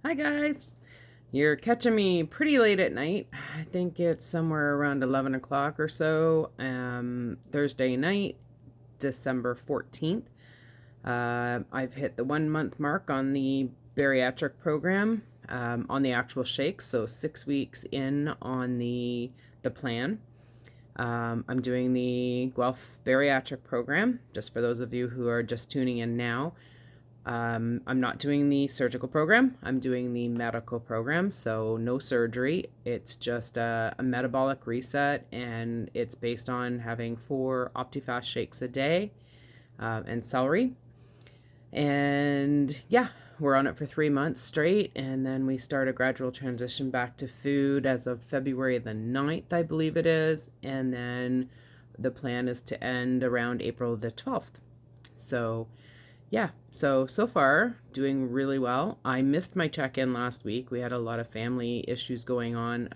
Hi guys. You're catching me pretty late at night. I think it's somewhere around 11 o'clock or so, Thursday night, December 14th. I've hit the 1 month mark on the bariatric program, on the actual shakes, so 6 weeks in on the plan. I'm doing the Guelph Bariatric program, just for those of you who are just tuning in now. I'm not doing the surgical program. I'm doing the medical program. So no surgery. It's just a metabolic reset, and it's based on having 4 Optifast shakes a day, and celery. And yeah, we're on it for 3 months straight, and then we start a gradual transition back to food as of February the 9th, I believe it is. And then the plan is to end around April the 12th. So yeah, so far doing really well. I missed my check-in last week. We had a lot of family issues going on.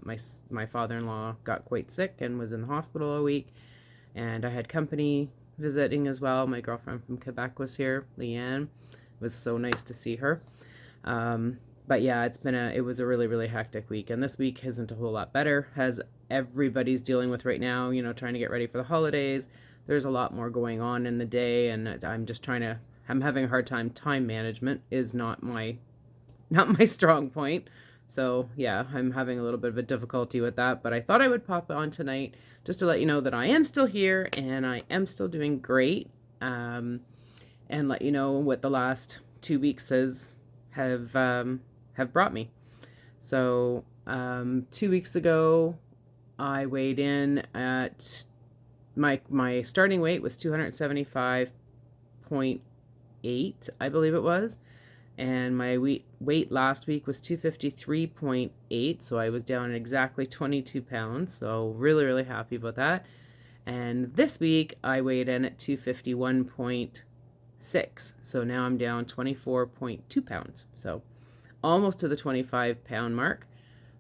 My father-in-law got quite sick and was in the hospital a week, and I had company visiting as well. My girlfriend from Quebec was here, Lyane. It was so nice to see her. But yeah, it was a really hectic week, and this week isn't a whole lot better as everybody's dealing with right now. Trying to get ready for the holidays. There's a lot more going on in the day, and I'm having a hard time management is not my strong point. So yeah, I'm having a little bit of a difficulty with that, but I thought I would pop on tonight just to let you know that I am still here and I am still doing great. And let you know what the last 2 weeks have brought me. So 2 weeks ago, I weighed in at my starting weight was 275.8, I believe it was, and my weight last week was 253.8, so I was down exactly 22 pounds. So really happy about that. And this week I weighed in at 251.6, so now I'm down 24.2 pounds. So almost to the 25-pound mark.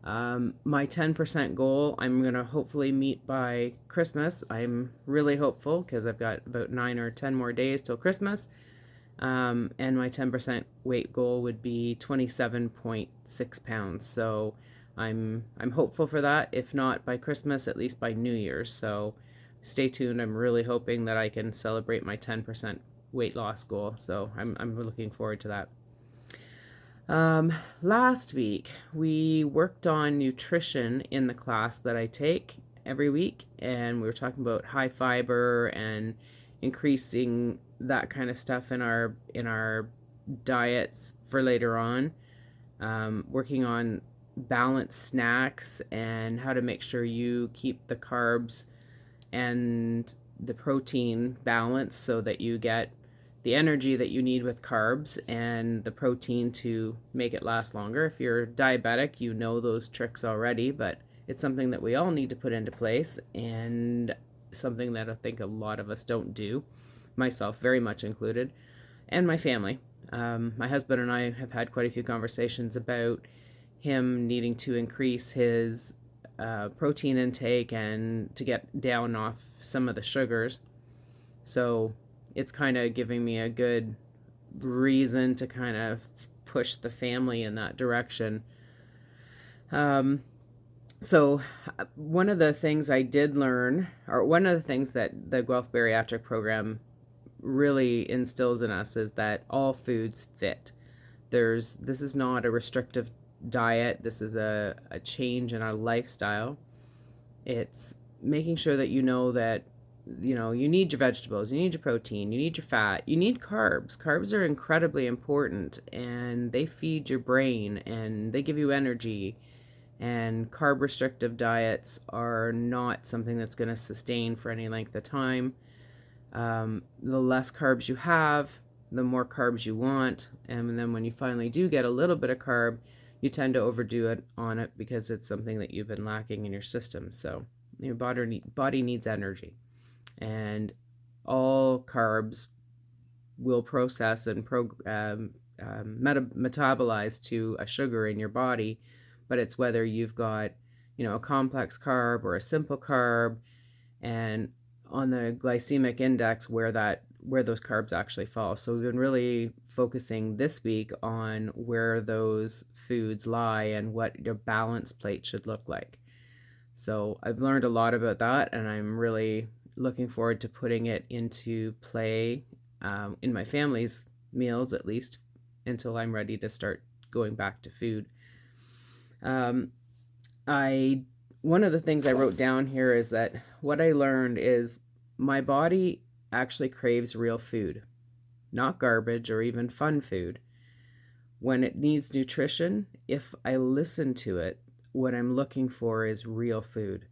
My 10% goal, I'm going to hopefully meet by Christmas. I'm really hopeful because I've got about 9 or 10 more days till Christmas. And my 10% weight goal would be 27.6 pounds. So I'm hopeful for that. If not by Christmas, at least by New Year's. So stay tuned. I'm really hoping that I can celebrate my 10% weight loss goal. So I'm looking forward to that. Last week, we worked on nutrition in the class that I take every week, and we were talking about high fiber and increasing that kind of stuff in our diets for later on. Working on balanced snacks and how to make sure you keep the carbs and the protein balanced so that you get the energy that you need with carbs and the protein to make it last longer. If you're diabetic, you know those tricks already, but it's something that we all need to put into place, and something that I think a lot of us don't do, myself very much included, and my family. My husband and I have had quite a few conversations about him needing to increase his protein intake and to get down off some of the sugars. So it's kind of giving me a good reason to kind of push the family in that direction. So one of the things I did learn, or one of the things that the Guelph Bariatric program really instills in us, is that all foods fit. This is not a restrictive diet. This is a change in our lifestyle. It's making sure that you know that you need your vegetables, you need your protein, you need your fat, you need carbs. Carbs are incredibly important, and they feed your brain and they give you energy. And carb restrictive diets are not something that's going to sustain for any length of time. The less carbs you have, the more carbs you want. And then when you finally do get a little bit of carb, you tend to overdo it on it because it's something that you've been lacking in your system. So your body needs energy. And all carbs will process and metabolize to a sugar in your body, but it's whether you've got a complex carb or a simple carb, and on the glycemic index where where those carbs actually fall. So we've been really focusing this week on where those foods lie and what your balance plate should look like. So I've learned a lot about that, and I'm really looking forward to putting it into play in my family's meals, at least until I'm ready to start going back to food. One of the things I wrote down here is that what I learned is my body actually craves real food, not garbage or even fun food. When it needs nutrition, if I listen to it, what I'm looking for is real food.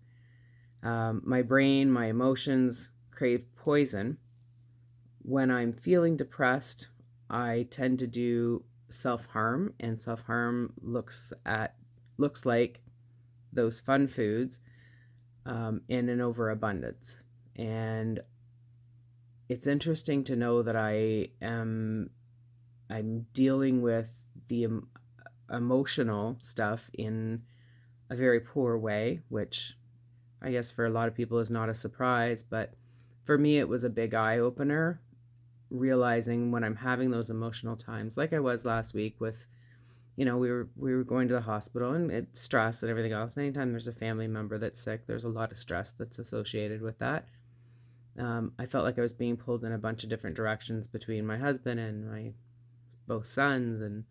My brain, my emotions crave poison. When I'm feeling depressed, I tend to do self-harm, and self-harm looks like those fun foods in an overabundance. And it's interesting to know that I'm dealing with the emotional stuff in a very poor way, which I guess for a lot of people is not a surprise, but for me it was a big eye-opener, realizing when I'm having those emotional times, like I was last week with, we were going to the hospital, and it's stress and everything else. Anytime there's a family member that's sick, there's a lot of stress that's associated with that. I felt like I was being pulled in a bunch of different directions between my husband and my both sons, and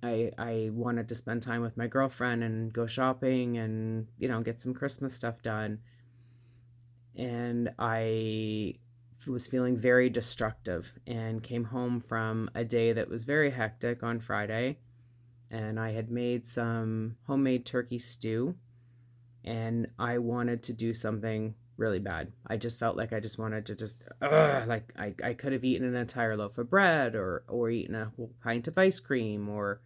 I wanted to spend time with my girlfriend and go shopping and get some Christmas stuff done, and I was feeling very destructive and came home from a day that was very hectic on Friday, and I had made some homemade turkey stew, and I wanted to do something really bad. I just felt like I just wanted to like I could have eaten an entire loaf of bread or eaten a whole pint of ice cream or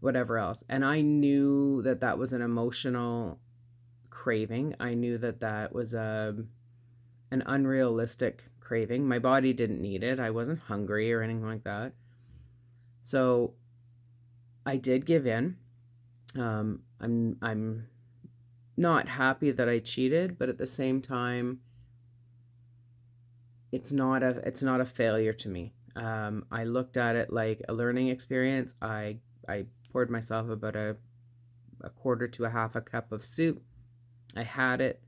whatever else. And I knew that was an emotional craving. I knew that was an unrealistic craving. My body didn't need it. I wasn't hungry or anything like that. So I did give in. I'm not happy that I cheated, but at the same time, it's not a failure to me. I looked at it like a learning experience. I poured myself about a quarter to a half a cup of soup. I had it.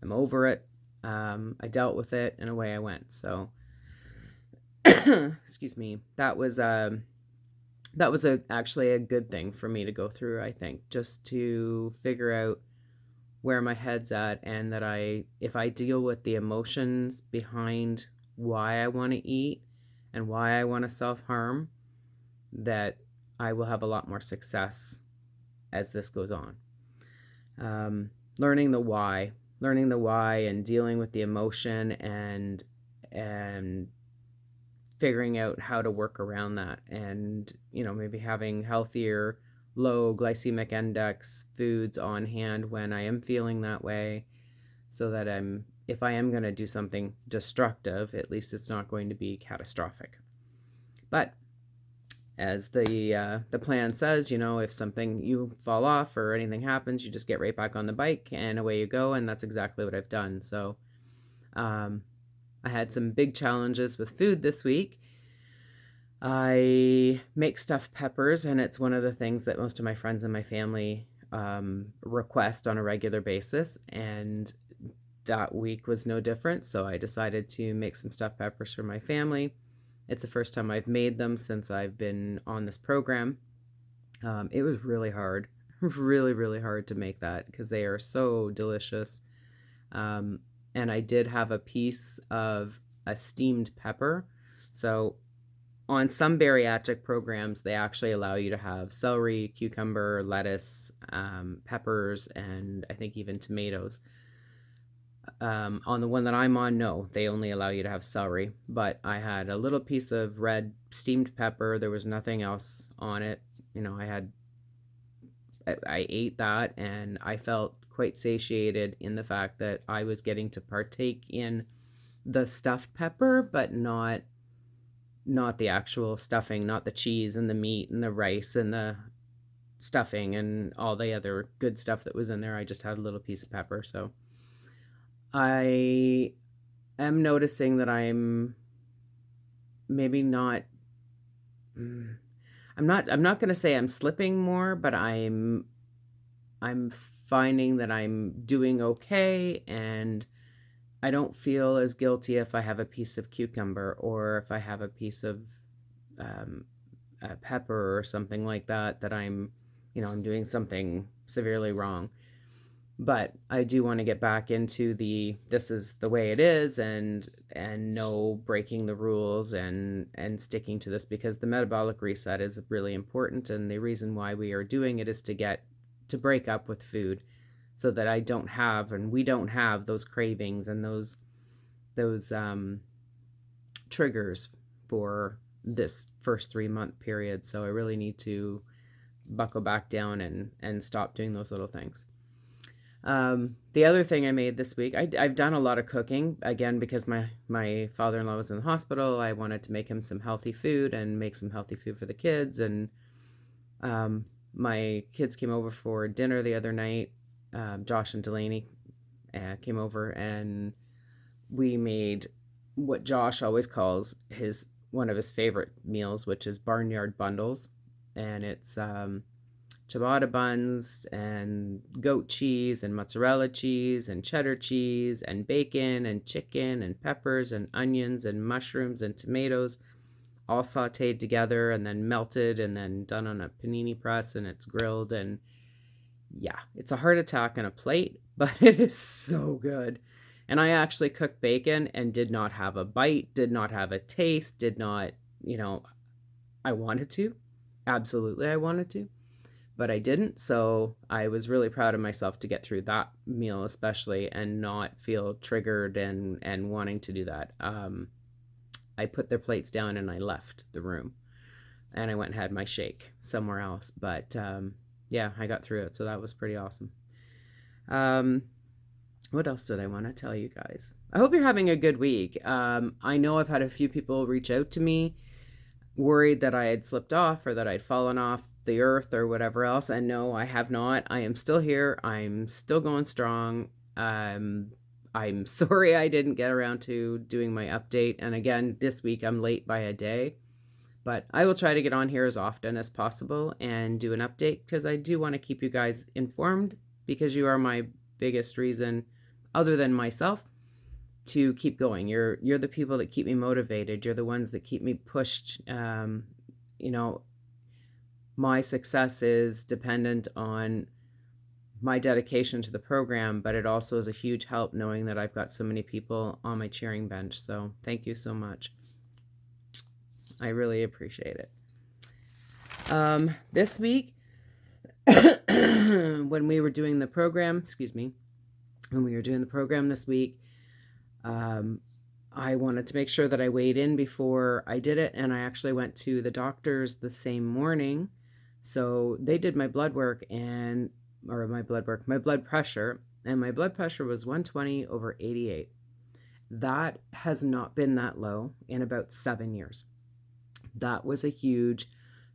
I'm over it. I dealt with it, and away I went. So, excuse me. That was actually a good thing for me to go through, I think, just to figure out where my head's at, and that if I deal with the emotions behind why I want to eat and why I want to self-harm, that I will have a lot more success as this goes on. Learning the why and dealing with the emotion and figuring out how to work around that, and maybe having healthier low glycemic index foods on hand when I am feeling that way, so that if I am going to do something destructive, at least it's not going to be catastrophic. But as the plan says, if something, you fall off or anything happens, you just get right back on the bike and away you go. And that's exactly what I've done. So I had some big challenges with food this week. I make stuffed peppers, and it's one of the things that most of my friends and my family request on a regular basis. And that week was no different. So I decided to make some stuffed peppers for my family. It's the first time I've made them since I've been on this program. It was really hard, really, really hard to make that because they are so delicious. And I did have a piece of a steamed pepper. So on some bariatric programs, they actually allow you to have celery, cucumber, lettuce, peppers, and I think even tomatoes. On the one that I'm on, no, they only allow you to have celery, but I had a little piece of red steamed pepper. There was nothing else on it. I ate that, and I felt quite satiated in the fact that I was getting to partake in the stuffed pepper, but not the actual stuffing, not the cheese and the meat and the rice and the stuffing and all the other good stuff that was in there. I just had a little piece of pepper. So I am noticing that I'm maybe not, I'm not going to say I'm slipping more, but I'm finding that I'm doing okay, and I don't feel as guilty if I have a piece of cucumber or if I have a piece of um, pepper or something like that, that I'm doing something severely wrong. But I do want to get back into this is the way it is, and no breaking the rules, and sticking to this, because the metabolic reset is really important, and the reason why we are doing it is to break up with food, so that I don't have, and we don't have, those cravings and those triggers for this first 3-month period. So I really need to buckle back down and stop doing those little things. The other thing I made this week, I've done a lot of cooking, again, because my father-in-law was in the hospital. I wanted to make him some healthy food and make some healthy food for the kids. And my kids came over for dinner the other night. Josh and Delaney came over, and we made what Josh always calls one of his favorite meals, which is barnyard bundles. And it's ciabatta buns and goat cheese and mozzarella cheese and cheddar cheese and bacon and chicken and peppers and onions and mushrooms and tomatoes, all sauteed together and then melted and then done on a panini press, and it's grilled. And yeah, it's a heart attack on a plate, but it is so good. And I actually cooked bacon and did not have a bite, did not have a taste, did not, I wanted to. Absolutely, I wanted to. But I didn't, so I was really proud of myself to get through that meal especially, and not feel triggered and wanting to do that. I put their plates down and I left the room, and I went and had my shake somewhere else. But yeah, I got through it, so that was pretty awesome. What else did I want to tell you guys? I hope you're having a good week. I know I've had a few people reach out to me, worried that I had slipped off or that I'd fallen off the earth or whatever else. And no, I have not. I am still here. I'm still going strong. I'm sorry I didn't get around to doing my update. And again, this week I'm late by a day, but I will try to get on here as often as possible and do an update, because I do want to keep you guys informed, because you are my biggest reason, other than myself, to keep going. You're the people that keep me motivated. You're the ones that keep me pushed. My success is dependent on my dedication to the program, but it also is a huge help knowing that I've got so many people on my cheering bench. So thank you so much. I really appreciate it. This week, when we were doing the program, this week, I wanted to make sure that I weighed in before I did it, and I actually went to the doctor's the same morning. So they did my blood pressure, and my blood pressure was 120/88. That has not been that low in about 7 years. That was a huge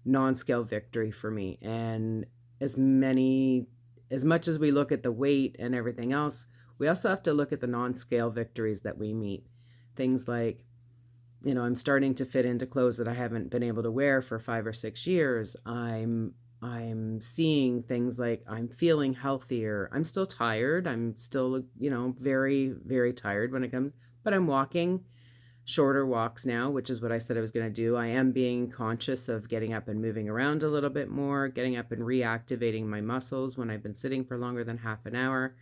non-scale victory for me. And as much as we look at the weight and everything else, we also have to look at the non-scale victories that we meet. Things like, I'm starting to fit into clothes that I haven't been able to wear for 5 or 6 years. I'm seeing things like I'm feeling healthier. I'm still tired. I'm still, very, very tired when it comes, but I'm walking shorter walks now, which is what I said I was going to do. I am being conscious of getting up and moving around a little bit more, getting up and reactivating my muscles when I've been sitting for longer than half an hour.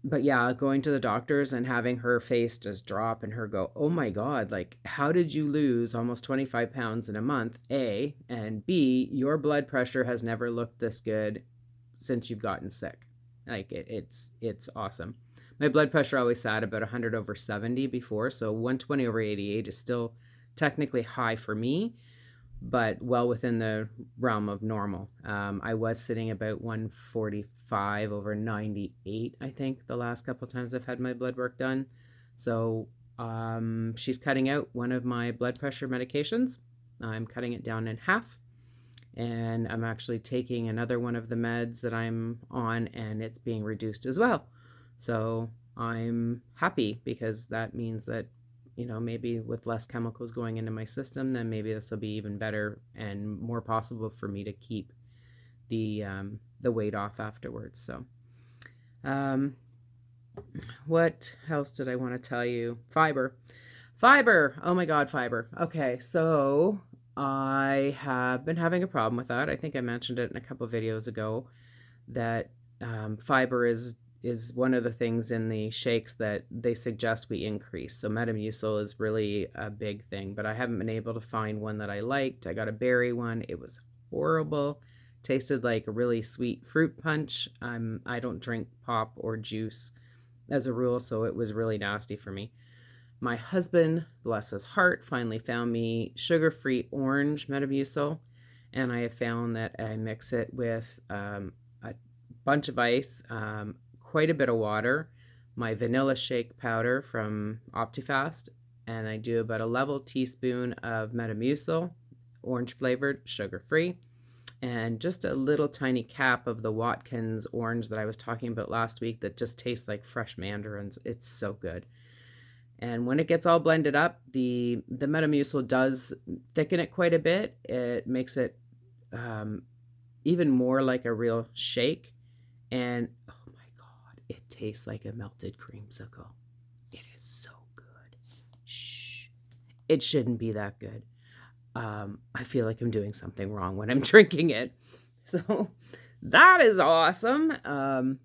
But yeah, going to the doctor's and having her face just drop and her go, oh my God, like, how did you lose almost 25 pounds in a month? A, and B, your blood pressure has never looked this good since you've gotten sick. Like, it's awesome. My blood pressure always sat about 100/70 before, so 120/88 is still technically high for me, but well within the realm of normal. I was sitting about 145/98, I think, the last couple of times I've had my blood work done. So she's cutting out one of my blood pressure medications. I'm cutting it down in half, and I'm actually taking another one of the meds that I'm on, and it's being reduced as well. So I'm happy, because that means that, maybe with less chemicals going into my system, then maybe this will be even better and more possible for me to keep the weight off afterwards. So, um, what else did I want to tell you? Fiber. Oh my God, fiber. Okay, so I have been having a problem with that. I think I mentioned it in a couple of videos ago that fiber is one of the things in the shakes that they suggest we increase. So Metamucil is really a big thing, but I haven't been able to find one that I liked. I got a berry one. It was horrible. Tasted like a really sweet fruit punch. I don't drink pop or juice as a rule, so it was really nasty for me. My husband, bless his heart, finally found me sugar-free orange Metamucil, and I have found that I mix it with a bunch of ice, quite a bit of water, my vanilla shake powder from Optifast, and I do about a level teaspoon of Metamucil, orange flavored, sugar-free, and just a little tiny cap of the Watkins orange that I was talking about last week that just tastes like fresh mandarins. It's so good. And when it gets all blended up, the Metamucil does thicken it quite a bit. It makes it even more like a real shake. And oh my God, it tastes like a melted creamsicle. It is so good. Shh. It shouldn't be that good. I feel like I'm doing something wrong when I'm drinking it. So that is awesome.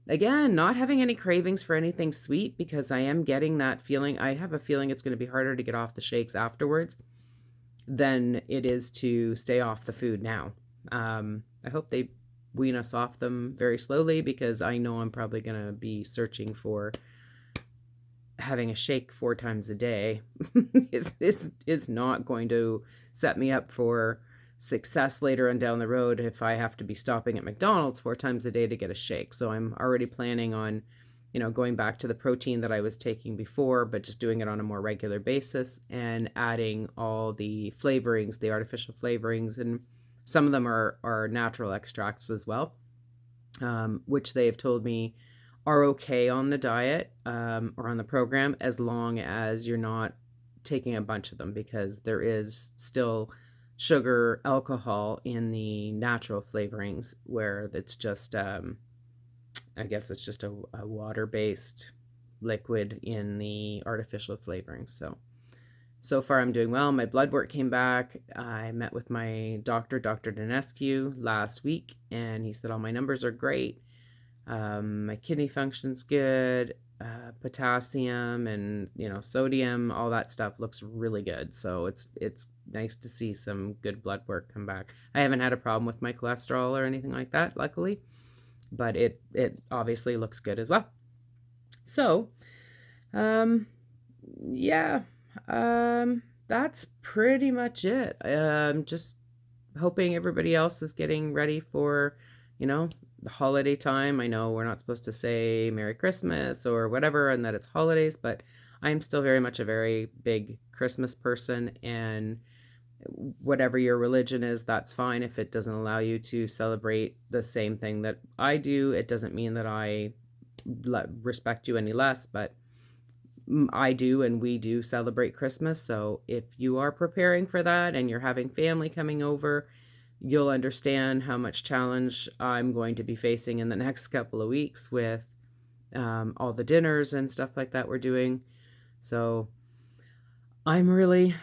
Again, not having any cravings for anything sweet, because I am getting that feeling. I have a feeling it's going to be harder to get off the shakes afterwards than it is to stay off the food now. I hope they wean us off them very slowly, because I know I'm probably going to be searching for having a shake 4 times a day is not going to set me up for success later on down the road if I have to be stopping at McDonald's 4 times a day to get a shake. So I'm already planning on, going back to the protein that I was taking before, but just doing it on a more regular basis and adding all the flavorings, the artificial flavorings, and some of them are natural extracts as well, which they've told me are okay on the diet or on the program, as long as you're not taking a bunch of them, because there is still sugar, alcohol in the natural flavorings, where it's just, I guess it's just a water-based liquid in the artificial flavorings. So far I'm doing well. My blood work came back. I met with my doctor, Dr. Dinescu, last week, and he said all my numbers are great. My kidney function's good. Potassium and sodium, all that stuff looks really good. So it's nice to see some good blood work come back. I haven't had a problem with my cholesterol or anything like that, luckily, but it obviously looks good as well. So, yeah, that's pretty much it. Just hoping everybody else is getting ready for, the holiday time. I know we're not supposed to say Merry Christmas or whatever, and that it's holidays, but I'm still very much a very big Christmas person, and whatever your religion is, that's fine. If it doesn't allow you to celebrate the same thing that I do, it doesn't mean that I respect you any less, but I do, and we do celebrate Christmas. So if you are preparing for that and you're having family coming over, you'll understand how much challenge I'm going to be facing in the next couple of weeks with all the dinners and stuff like that we're doing. So I'm really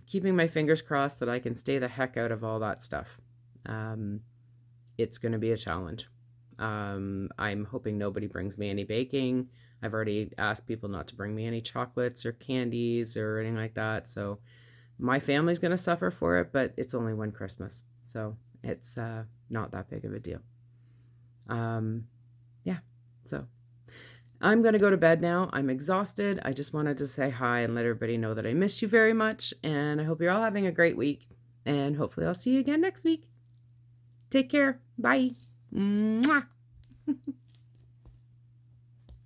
keeping my fingers crossed that I can stay the heck out of all that stuff. It's going to be a challenge. I'm hoping nobody brings me any baking. I've already asked people not to bring me any chocolates or candies or anything like that. So my family's going to suffer for it, but it's only one Christmas. So it's not that big of a deal. Yeah, so I'm going to go to bed now. I'm exhausted. I just wanted to say hi and let everybody know that I miss you very much. And I hope you're all having a great week. And hopefully I'll see you again next week. Take care. Bye. Mwah.